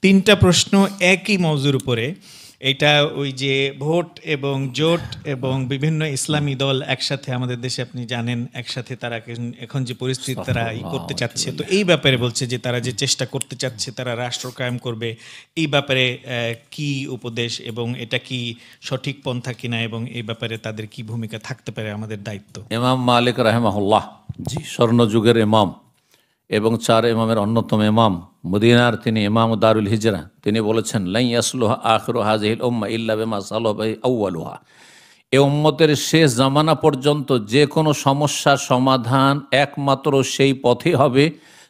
তিনটা প্রশ্ন একই মওজুর উপরে। এটা ওই যে ভোট এবং জোট এবং বিভিন্ন ইসলামী দল একসাথে আমাদের দেশে আপনি জানেন একসাথে তারা এখন যে পরিস্থিতি তারা করতে চাচ্ছে, তো এই ব্যাপারে বলছে যে তারা যে চেষ্টা করতে চাচ্ছে তারা রাষ্ট্র কায়েম করবে, এই ব্যাপারে কি উপদেশ এবং এটা কি সঠিক পন্থা কিনা এবং এই ব্যাপারে তাদের কি ভূমিকা থাকতে পারে, আমাদের দায়িত্ব। ইমাম মালিক রাহিমাহুল্লাহ, জি, স্বর্ণযুগের ইমাম এবং 4 ইমামের অন্যতম ইমাম, মদিনার তিনি ইমাম দারুল হিজরা, তিনি বলেছেন লাই ইয়াসলুহা আখিরু হাযিহিল উম্মাহ ইল্লা বিমা সালাহা বিহি আউয়ালুহা। এই উম্মতের শেষ জামানা পর্যন্ত যে কোনো সমস্যার সমাধান একমাত্র সেই পথে হবে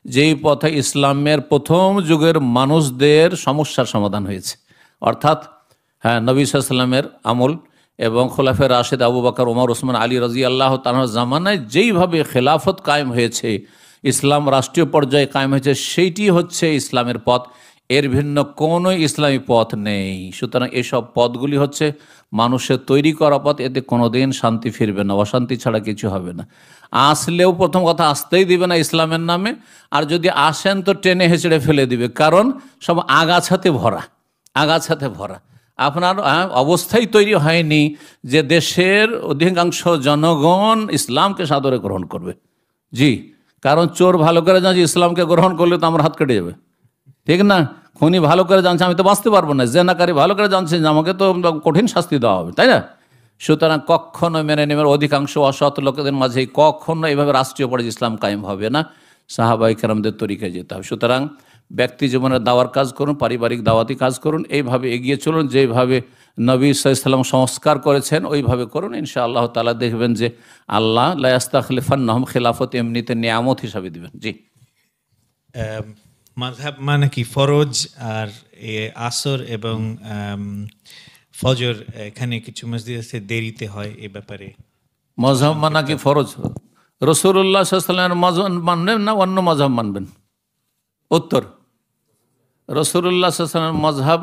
যেই পথে ইসলামের প্রথম যুগের মানুষদের সমস্যার সমাধান হয়েছে। অর্থাৎ নবী সাল্লাল্লাহু আলাইহি ওয়াসাল্লামের আমল এবং খোলাফায়ে রাশেদ আবু বকর, ওমর, ওসমান, আলী রাদিয়াল্লাহু তাআলার জামানায় যেইভাবে খেলাফত কায়েম হয়েছে, ইসলাম রাষ্ট্রীয় পর্যায়ে কায়েম হয়েছে, সেইটি হচ্ছে ইসলামের পথ। এর ভিন্ন কোনো ইসলামী পথ নেই। সুতরাং এসব পথগুলি হচ্ছে মানুষের তৈরি করা পথ, এতে কোনোদিন শান্তি ফিরবে না, অশান্তি ছাড়া কিছু হবে না। আসলেও প্রথম কথা আসতেই দিবে না ইসলামের নামে, আর যদি আসেন তো টেনে হেঁচড়ে ফেলে দিবে, কারণ সব আগাছাতে ভরা, আগাছাতে ভরা। আপনার অবস্থাই তৈরি হয়নি যে দেশের অধিকাংশ জনগণ ইসলামকে সাদরে গ্রহণ করবে। জি, কারণ চোর ভালো করে জানছে ইসলামকে গ্রহণ করলে তো আমার হাত কেটে যাবে, ঠিক না? খুনি ভালো করে জানছে আমি তো বাঁচতে পারবো না, জেনাকারী ভালো করে জানছে যে আমাকে তো কঠিন শাস্তি দেওয়া হবে, তাই না? সুতরাং কখনো মেনে নেবেন, অধিকাংশ অসৎ লোকেদের মাঝে কখনো এইভাবে রাষ্ট্রীয় পর্যায়ে ইসলাম কায়েম হবে না। সাহাবায়ে কেরামদের তরিকায় যেতে হবে। সুতরাং ব্যক্তি জীবনের দাওয়ার কাজ করুন, পারিবারিক দাওয়াতি কাজ করুন, এইভাবে এগিয়ে চলুন, যেভাবে নবী সাল্লাল্লাহু আলাইহি ওয়াসাল্লাম সংস্কার করেছেন ওইভাবে করুন। ইনশাআল্লাহ তাআলা দেখবেন যে আল্লাহ লা ইস্তাখলিফান্নাহুম খিলাফত এমনিতে নিয়ামত হিসাবে দিবেন। জি, মাযহাব মানে কি ফরজ আর আসর এবং ফজর, এখানে কিছু মসজিদ আছে দেরিতে হয়, এই ব্যাপারে মাযহাব মানে কি ফরজ? রাসূলুল্লাহ সাল্লাল্লাহু আলাইহি ওয়াসাল্লামের মাযহাব মানবেন না অন্য মাযহাব মানবেন? উত্তর, রাসূলুল্লাহ সাল্লাল্লাহু আলাইহি ওয়াসাল্লামের মাযহাব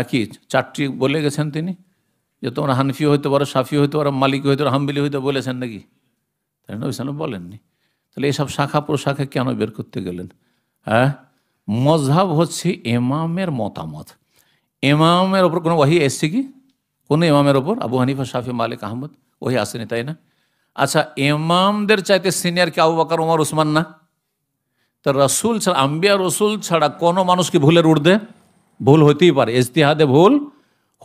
কি 4টি বলে গেছেন তিনি, যে তোমরা হানফি হইতে পারো, শাফি হইতে পারো, মালিকি হইতে পারো, হাম্বলি হইতে বলেছেন নাকি? তাই নবী সাল্লাল্লাহু আলাইহি ওয়াসাল্লাম বলেননি। তাহলে এইসব শাখা প্রশাখা কেন বের করতে গেলেন? মযহাব হচ্ছে ইমামের মতামত। ইমামের ওপর কোনো ওহী এসছে কি? কোনো ইমামের ওপর আবু হানিফা, শাফি, মালিক, আহমদ ওহী আসেনি, তাই না? আচ্ছা, ইমামদের চাইতে সিনিয়র কি আবু বকর, ওমর, ওসমান না? তো রাসূল ছাড়া, আম্বিয়া রসুল ছাড়া কোনো মানুষ কি ভুলের ঊর্ধ্বে? ভুল হতেই পারে, ইজতিহাদে ভুল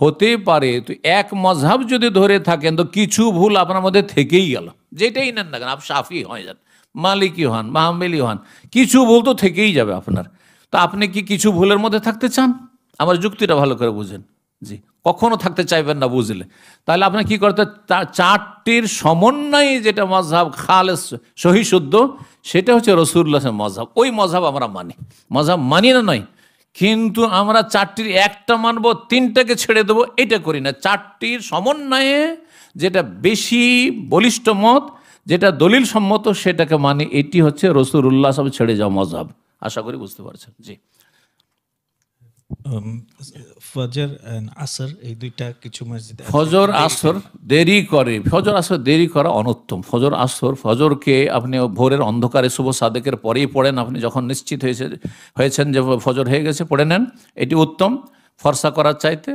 হতেই পারে। তো এক মযহাব যদি ধরে থাকেন তো কিছু ভুল আপনার মধ্যে থেকেই গেল, যেটাই নেন না কেন, আপনি শাফি হয়ে যান, মালিকি হন বা হাম্বলি হন, কিছু ভুল তো থেকেই যাবে আপনার। তো আপনি কি কিছু ভুলের মধ্যে থাকতে চান? আমার যুক্তিটা ভালো করে বুঝেন। জি, কখনো থাকতে চাইবেন না, বুঝলে? তাহলে আপনি কি করতে, 4টির সমন্বয়ে যেটা মযহাব খালেস সহি শুদ্ধ, সেটা হচ্ছে রাসূলুল্লাহর মযহাব। ওই মযহাব আমরা মানি, মযহাব মানি না নয়, কিন্তু আমরা 4টির একটা মানবো, 3টাকে ছেড়ে দেবো, এটা করি না। 4টির সমন্বয়ে যেটা বেশি বলিষ্ঠ মত, যেটা দলিল সম্মত, সেটাকে মানি। এটি হচ্ছে রাসূলুল্লাহ সব ছেড়ে যাওয়া মযহাব। আশা করি বুঝতে পারছেন। জি, ফজর আসর এই দুইটা কিছু মসজিদে ফজর আসর দেরি করে, ফজর আসর দেরি করা অনুত্তম। ফজর আসর, ফজরকে আপনি ভোরের অন্ধকারে শুভ সাদেকের পরেই পড়েন, আপনি যখন নিশ্চিত হয়েছেন যে ফজর হয়ে গেছে, পড়ে নেন, এটি উত্তম ফর্সা করার চাইতে।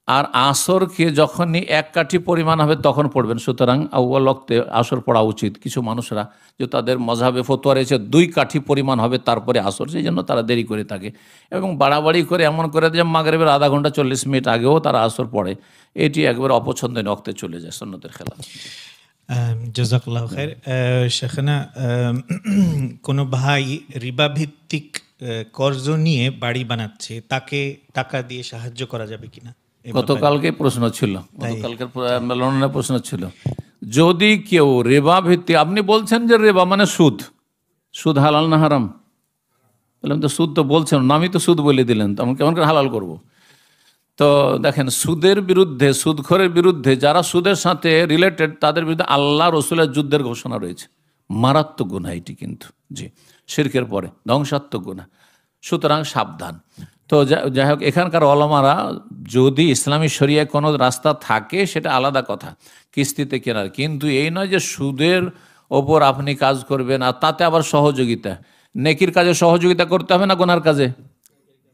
আর আসরকে যখনই 1 কাঠি পরিমাণ হবে তখন পড়বেন। সুতরাং আউয়াল ওয়াক্তে আসর পড়া উচিত। কিছু মানুষরা যে তাদের মযহাবে ফতোয়া রয়েছে 2 কাঠি পরিমাণ হবে তারপরে আসর, সেই জন্য তারা দেরি করে থাকে এবং বাড়াবাড়ি করে এমন করে যে মাগরিবের আধা ঘন্টা 40 মিনিট আগেও তারা আসর পড়ে। এটি একবার অপছন্দনীয় ওয়াক্তে চলে যায়, সুন্নতের খেলাফ। জাযাকাল্লাহু খাইর। শেখনা, কোনো ভাই রিবা ভিত্তিক কর্জ নিয়ে বাড়ি বানাচ্ছে, তাকে টাকা দিয়ে সাহায্য করা যাবে কিনা? গতকালকে প্রশ্ন ছিল, গতকালকের প্রশ্ন ছিল, যদি কেউ রেবা ভিত্তিক, আপনি বলছেন যে রেবা মানে সুদ, সুদ হালাল না হারাম? বললাম তো সুদ তো বলছেন, নামই তো সুদ বলে দিলেন, তো আমি কেমন করে হালাল করব? তো দেখেন, সুদের বিরুদ্ধে, সুদখোরের বিরুদ্ধে, যারা সুদের সাথে রিলেটেড, তাদের বিরুদ্ধে আল্লাহ রসুলের যুদ্ধের ঘোষণা রয়েছে। মারাত্মক গুনাহ এটি কিন্তু, জি, শিরকের পরে ধ্বংসাত্মক গুনাহ। সুতরাং সাবধান। তো যাই হোক, এখানকার ওলামারা যদি ইসলামী শরিয়ায় কোনো রাস্তা থাকে সেটা আলাদা কথা, কিস্তিতে কেনার, কিন্তু এই নয় যে সুদের ওপর আপনি কাজ করবেন আর তাতে আবার সহযোগিতা। নেকির কাজে সহযোগিতা করতে হবে না গুনার কাজে?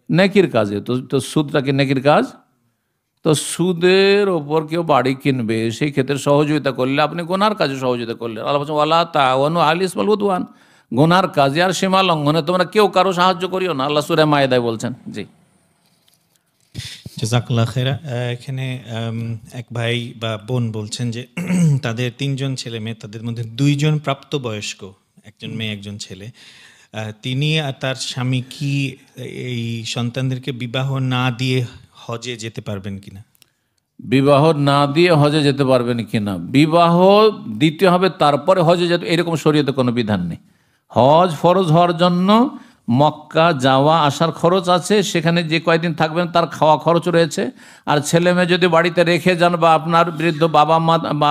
নেকির কাজে। তো সুদটা কি নেকির কাজ? তো সুদের ওপর কেউ বাড়ি কিনবে, সেই ক্ষেত্রে সহযোগিতা করলে আপনি গুনার কাজে সহযোগিতা করলেন। আল্লাহ বলছেন ওয়ালা তাআওয়ানু আলাল ইসমি ওয়াল উদওয়ান, গুনার কাজে আর সীমা লঙ্ঘনে তোমরা কেউ কারো সাহায্য করিও না, আল্লাহ সূরা মায়েদায় বলছেন। জি, জাযাকাল্লাহ খাইরা। এখানে এক ভাই বা বোন বলছেন যে তাদের 3 জন ছেলে মেয়ে, তাদের মধ্যে 2 জন প্রাপ্তবয়স্ক, একজন মেয়ে একজন ছেলে। তিনি আর তার স্বামী কি এই সন্তানদেরকে বিবাহ না দিয়ে হজে যেতে পারবেন কিনা? বিবাহ না দিয়ে হজে যেতে পারবেন কিনা? বিবাহ দিতে হবে তারপরে হজে যেতে, এরকম শরীয়তে কোনো বিধান নেই। হজ ফরজ হওয়ার জন্য মক্কা যাওয়া আসার খরচ আছে, সেখানে যে কয়দিন থাকবেন তার খাওয়া খরচ রয়েছে। আর ছেলে মেয়ে যদি বাড়িতে রেখে যান বা আপনার বৃদ্ধ বাবা মা বা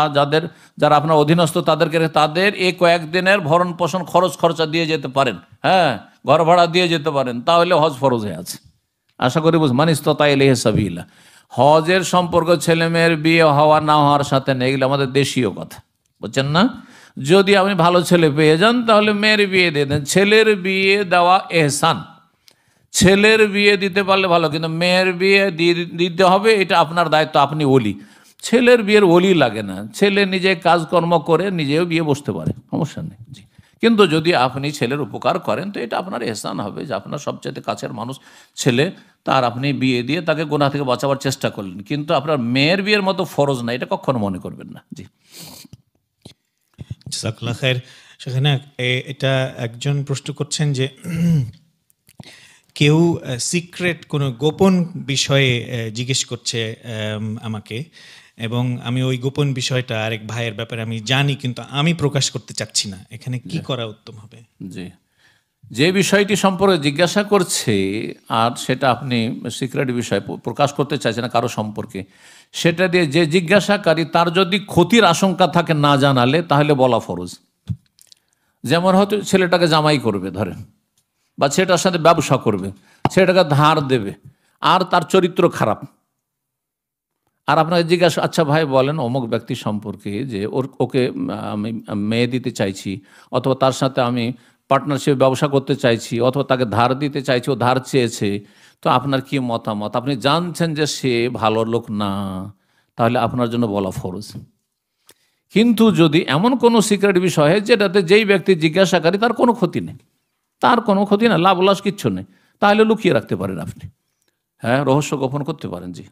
যারা আপনার অধীনস্থ তাদেরকে তাদের এই কয়েকদিনের ভরণ পোষণ খরচা দিয়ে যেতে পারেন, হ্যাঁ, ঘর ভাড়া দিয়ে যেতে পারেন, তাহলে হজ ফরজ হয়ে আছে। আশা করি মান ইসতাতা ইলাইহি সাবিলা। হজের সম্পর্ক ছেলে মেয়ের বিয়ে হওয়া না হওয়ার সাথে নেই, এগুলো আমাদের দেশীয় কথা, বুঝছেন না? যদি আপনি ভালো ছেলে পেয়ে যান তাহলে মেয়ের বিয়ে দিয়ে দেন। ছেলের বিয়ে দেওয়া এহসান, ছেলের বিয়ে দিতে পারলে ভালো, কিন্তু মেয়ের বিয়ে দিতে হবে, এটা আপনার দায়িত্ব, আপনি ওলি। ছেলের বিয়ের ওলি লাগে না, ছেলে নিজে কাজকর্ম করে নিজেও বিয়ে বসতে পারে, সমস্যা নেই। জি, কিন্তু যদি আপনি ছেলের উপকার করেন তো এটা আপনার এহসান হবে যে আপনার সবচেয়ে কাছের মানুষ ছেলে, তার আপনি বিয়ে দিয়ে তাকে গুনাহ থেকে বাঁচাবার চেষ্টা করলেন, কিন্তু আপনার মেয়ের বিয়ের মতো ফরজ না, এটা কখনো মনে করবেন না। জি, জাযাকাল্লাহ খাইর। সেখানে এটা একজন প্রশ্ন করছেন যে কেউ সিক্রেট কোনো গোপন বিষয়ে জিজ্ঞেস করছে আমাকে, এবং আমি ওই গোপন বিষয়টা আরেক ভাইয়ের ব্যাপারে আমি জানি কিন্তু আমি প্রকাশ করতে চাচ্ছি না, এখানে কি করা উত্তম হবে? জি, যে বিষয়টি সম্পর্কে জিজ্ঞাসা করছে আর সেটা আপনি সিক্রেট বিষয় প্রকাশ করতে চাইছেন না কারো সম্পর্কে, সেটা দিয়ে যে জিজ্ঞাসাকারী তার যদি ক্ষতির আশঙ্কা থাকে না জানালে, তাহলে বলা ফরজ। যেমন হয়তো ছেলেটাকে জামাই করবে ধরেন, বা ছেলেটার সাথে ব্যবসা করবে, ছেলেটাকে ধার দেবে, আর তার চরিত্র খারাপ, আর আপনাকে জিজ্ঞাসা, আচ্ছা ভাই বলেন অমুক ব্যক্তি সম্পর্কে যে ওকে আমি মেয়ে দিতে চাইছি, অথবা তার সাথে আমি পার্টনারশিপ ব্যবসা করতে চাইছি, অথবা তাকে ধার দিতে চাইছি, ও ধার চেয়েছে, তো আপনার কি মতামত? আপনি জানছেন যে সে ভালো লোক না, তাহলে আপনার জন্য বলা ফরজ। কিন্তু যদি এমন কোনো সিক্রেট বিষয় হয় যেটাতে যেই ব্যক্তি জিজ্ঞাসাকারী তার কোনো ক্ষতি নেই, তার কোনো ক্ষতি না, লাভ লস কিচ্ছু নেই, তাহলে লুকিয়ে রাখতে পারেন আপনি, হ্যাঁ, রহস্য গোপন করতে পারেন। জি,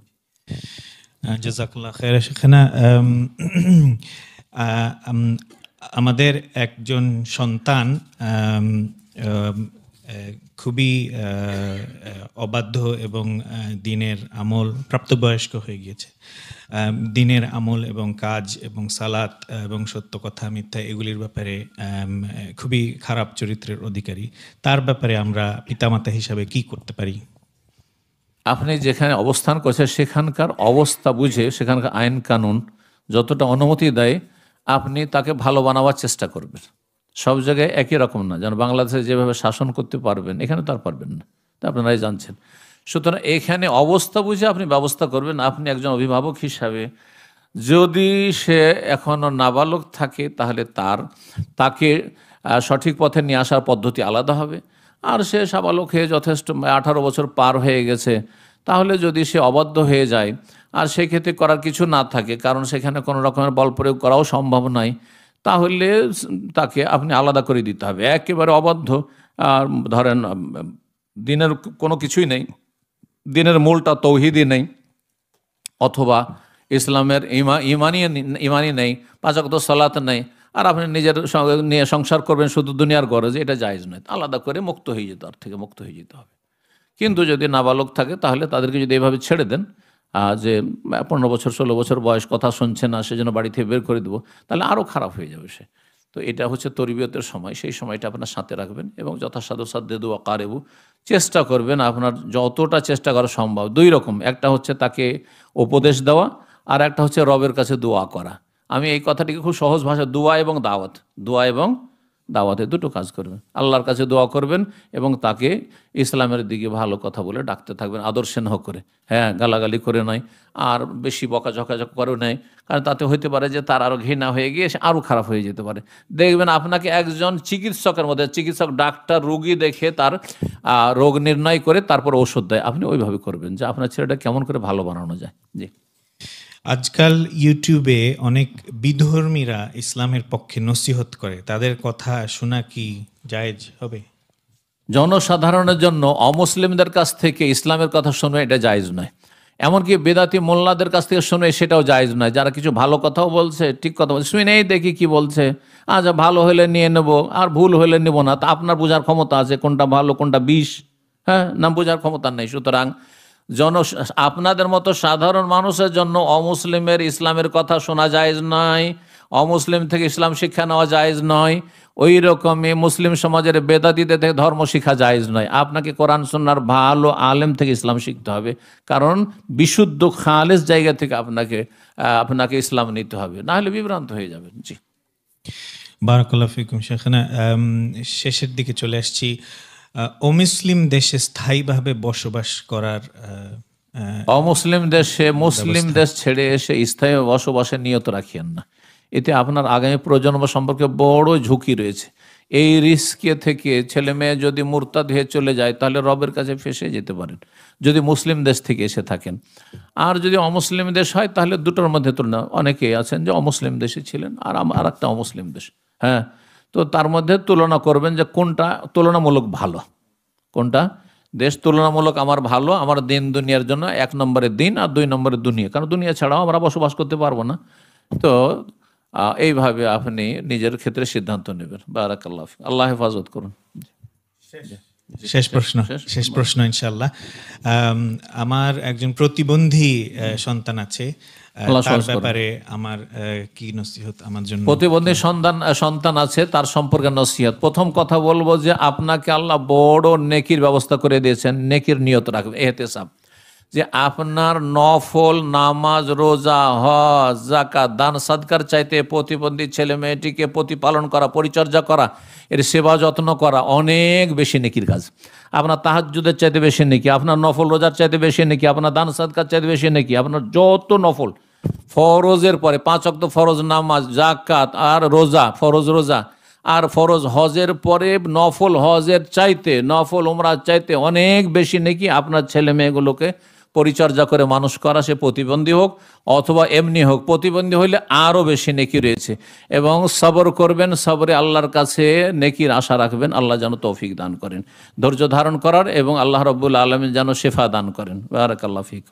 জাযাকাল্লাহ খাইর। সেখানে আমাদের একজন সন্তান খুবই অবাধ্য এবং দিনের আমল, প্রাপ্তবয়স্ক হয়ে গিয়েছে। দিনের আমল এবং কাজ এবং সালাত এবং সত্য কথা মিথ্যা এগুলির ব্যাপারে খুবই খারাপ চরিত্রের অধিকারী। তার ব্যাপারে আমরা পিতামাতা হিসাবে কি করতে পারি? আপনি যেখানে অবস্থান করছেন সেখানকার অবস্থা বুঝে, সেখানকার আইন কানুন যতটা অনুমতি দেয়, আপনি তাকে ভালো বানাবার চেষ্টা করবেন। সব জায়গায় একই রকম না, যেন বাংলাদেশে যেভাবে শাসন করতে পারবেন এখানে তো আর পারবেন না, তা আপনারাই জানছেন। সুতরাং এখানে অবস্থা বুঝে আপনি ব্যবস্থা করবেন। আপনি একজন অভিভাবক হিসাবে যদি সে এখনও নাবালক থাকে তাহলে তাকে সঠিক পথে নিয়ে আসার পদ্ধতি আলাদা হবে। আর সে সাবালক হয়ে যথেষ্ট 18 বছর পার হয়ে গেছে, তাহলে যদি সে অবাধ্য হয়ে যায় আর সেক্ষেত্রে করার কিছু না থাকে, কারণ সেখানে কোনো রকমের বল প্রয়োগ করাও সম্ভব নয়, তাহলে তাকে আপনি আলাদা করে দিতে হবে। একেবারে অবাধ্য, আর ধরেন দিনের কোনো কিছুই নেই, দিনের মূলটা তৌহিদই নেই, অথবা ইসলামের ইমানই নেই, 5 ওয়াক্ত সালাত নেই, আর আপনি নিজের সঙ্গে নিয়ে সংসার করবেন শুধু দুনিয়ার গরজে, এটা জায়েজ নয়। আলাদা করে মুক্ত হয়ে যেতে, আর থেকে মুক্ত হয়ে যেতে হবে। কিন্তু যদি নাবালক থাকে তাহলে তাদেরকে যদি এভাবে ছেড়ে দেন যে 15 বছর 16 বছর বয়স, কথা শুনছে না, সেজন্য বাড়ি থেকে বের করে দেবো, তাহলে আরও খারাপ হয়ে যাবে সে। তো এটা হচ্ছে তরবিয়তের সময়, সেই সময়টা আপনার সাথে রাখবেন এবং যথাসাধ্য সাদ্দেদু আকারেবু চেষ্টা করবেন, আপনার যতটা চেষ্টা করা সম্ভব। 2 রকম, একটা হচ্ছে তাকে উপদেশ দেওয়া, আর একটা হচ্ছে রবের কাছে দোয়া করা। আমি এই কথাটিকে খুব সহজ ভাষা, দোয়া এবং দাওয়াত, দোয়া এবং দাওয়াতে দুটো কাজ করবেন, আল্লাহর কাছে দোয়া করবেন এবং তাকে ইসলামের দিকে ভালো কথা বলে ডাকতে থাকবেন, আদর স্নেহ করে, হ্যাঁ গালাগালি করে নয়, আর বেশি বকাঝকা করে নেয়, কারণ তাতে হইতে পারে যে তার আরও ঘৃণা হয়ে গিয়ে সে আরও খারাপ হয়ে যেতে পারে। দেখবেন আপনাকে একজন চিকিৎসকের মধ্যে, চিকিৎসক ডাক্তার রোগী দেখে তার রোগ নির্ণয় করে তারপর ওষুধ দেয়, আপনি ওইভাবে করবেন যে আপনার ছেলেটা কেমন করে ভালো বানানো যায়। জি, আজকাল ইউটিউবে অনেক বিধর্মীরা ইসলামের পক্ষে নসিহত করে, তাদের কথা শোনা কি জায়েজ হবে? জনসাধারণের জন্য অমুসলিমদের কাছ থেকে ইসলামের কথা শুনবে এটা জায়েজ নয়, এমনকি বেদাতি মোল্লাদের কাছ থেকে শুনে সেটাও জায়েজ নয়। যারা কিছু ভালো কথাও বলছে, ঠিক কথা বলছে, শুনেই দেখি কি বলছে, আচ্ছা ভালো হলে নিয়ে নেব আর ভুল হলে নেব না, তা আপনার বোঝার ক্ষমতা আছে কোনটা ভালো কোনটা বিষ? হ্যাঁ, না, বোঝার ক্ষমতা নেই। সুতরাং আপনাদের মতো সাধারণ মানুষের জন্য অমুসলিমের ইসলামের কথা শোনা জায়েজ নয়, অমুসলিম থেকে ইসলাম শিক্ষা নেওয়া জায়েজ নয়, ওই রকমই মুসলিম সমাজের বেদাতিদের থেকে ধর্ম শিক্ষা জায়েজ নয়। আপনাকে কোরআন সুন্নাহর ভালো আলেম থেকে ইসলাম শিখতে হবে, কারণ বিশুদ্ধ খালেস জায়গা থেকে আপনাকে ইসলাম নিতে হবে, না হলে বিভ্রান্ত হয়ে যাবেন। জি, বারাকাল্লাহু ফিকুম শেখনা। শেষের দিকে চলে আসছি। অমুসলিম দেশে স্থায়ীভাবে বসবাস করার অমুসলিম দেশে মুসলিম দেশ ছেড়ে এসে স্থায়ী বসবাসের নিয়ত রাখিয়েন না, এতে আপনার আগামী প্রজন্ম সম্পর্কে বড় ঝুঁকি রয়েছে। এই রিস্কে থেকে ছেলে মেয়ে যদি মুরতাদ হয়ে চলে যায় তাহলে রবের কাছে ফেঁসে যেতে পারেন, যদি মুসলিম দেশ থেকে এসে থাকেন। আর যদি অমুসলিম দেশ হয় তাহলে দুটোর মধ্যে তুলনা, অনেকেই আছেন যে অমুসলিম দেশে ছিলেন আর একটা অমুসলিম দেশ, হ্যাঁ, তো তার মধ্যে তুলনা করবেন যে কোনটা তুলনামূলক ভালো, কোনটা দেশ তুলনামূলক আমার ভালো, আমার দিন দুনিয়ার জন্য 1 নম্বরে দিন আর 2 নম্বরে দুনিয়া, কারণ দুনিয়া ছাড়াও আমরা বসবাস করতে পারবো না। তো এইভাবে আপনি নিজের ক্ষেত্রে সিদ্ধান্ত নেবেন। বারাকাল্লাহ ফিক, আল্লাহ হেফাজত করুন। শেষ প্রশ্ন ইনশাআল্লাহ। আমার একজন প্রতিবন্ধী সন্তান আছে, তার ব্যাপারে আমার কি নসিহত আমার জন্য? প্রতিবন্ধী সন্তান আছে, তার সম্পর্কে নসিহত, প্রথম কথা বলবো যে আপনাকে আল্লাহ বড় নেকির ব্যবস্থা করে দিয়েছেন, নেকির নিয়ত রাখবেন, এহতেসাব, যে আপনার নফল নামাজ, রোজা, হজ, যাকাত, দান সাদকার চাইতে প্রতিবন্ধী ছেলে মেয়েটিকে প্রতিপালন করা, পরিচর্যা করা, এর সেবা যত্ন করা অনেক বেশি নেকির কাজ। আপনার তাহাজ্জুদের চাইতে বেশি নেকি, আপনার নফল রোজার চাইতে বেশি নেকি, আপনার দান সাদকার চাইতে বেশি নেকি, আপনার যত নফল ফরজের পরে 5 ওয়াক্ত ফরজ নামাজ, যাকাত আর রোজা, ফরজ রোজা আর ফরজ হজের পরে নফল হজের চাইতে, নফল উমরার চাইতে অনেক বেশি নেকি আপনার ছেলে মেয়েগুলোকে পরিচর্যা করে মানুষ করা, সে প্রতিবন্ধী হোক অথবা এমনি হোক। প্রতিবন্ধী হইলে আরও বেশি নেকি রয়েছে। এবং সবর করবেন, সবরে আল্লাহর কাছে নেকির আশা রাখবেন, আল্লাহ যেন তৌফিক দান করেন ধৈর্য ধারণ করার, এবং আল্লাহ রাব্বুল আলামিন যেন শেফা দান করেন। বারাকাল্লাহু ফিক।